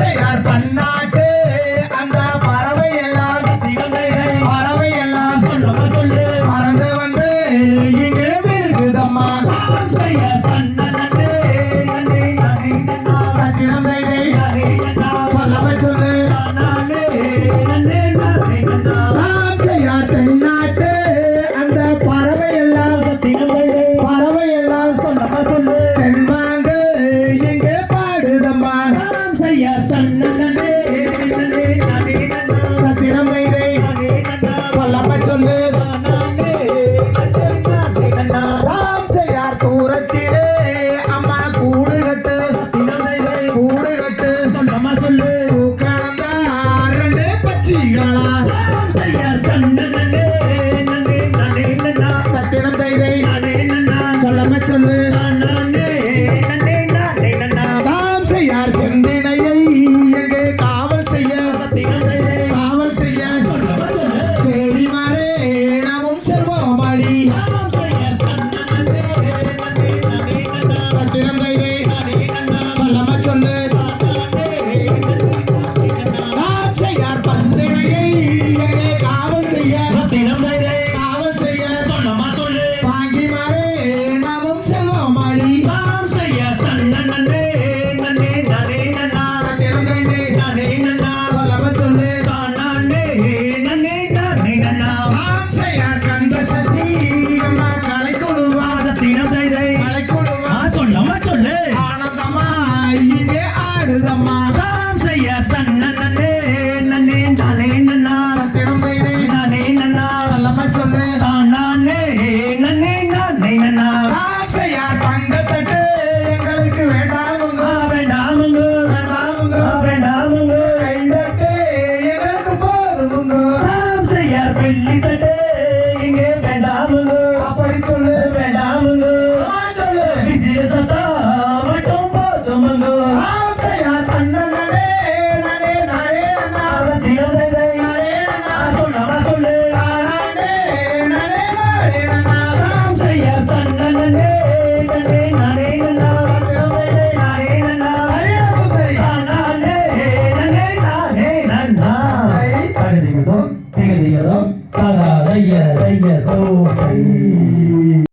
செய்யார் பன்னாட்டு அந்த பறவை எல்லாம் பறவை எல்லாம் சொல்லு பறந்து வந்து இங்கே விழுகுதம்மா செய்யார் பன்னாட்டு ரத்தினம் தைதை சொல்லவே சொல்லு செய்யார் தென்னாட்டு அந்த பறவை எல்லாம் பறவை எல்லாம் சொல்லு தென்மாங்கு இங்கே பாடுதம்மா செய்யார் ரத்தினம் தைதை சொல்லவே சொல்லு ராம் செய்யார் தூரத்திலே அம்மா கூடு கட்டு சொல்லு தூக்கணந்தா ரெண்டு பச்சிகளா செய்யார் ரத்தினம் தைதை சொல்லவே சொல்லு ராம் செய்யார் செந்தினையை எங்கே காவல் செய்ய சேரி மாறே நாமும் செல்வோம் அடி ரத்தினம் தைதை சொல்லவே சொல்லு ராம் செய்யார் பசுந்தினையை எங்கே காவல் செய்ய பாங்கி மாறே நாமும் செல்வோம் அடி ரத்தினம் தைதை சொல்லவே சொல்லு ராம் செய்யார் கண்ட சஷ்டி அம்மா கலை கொடுவா கலை கொடுவா ஆனந்தம்மா இங்கே ஆடுதம்மா ரத்தினம் தைதை சொல்லவே சொல்லு ராம் செய்யார் தங்கத்தட்டு எங்களுக்கு வேண்டாமுங்க கைதட்டு எங்களுக்கு போதுமுங்க வெள்ளி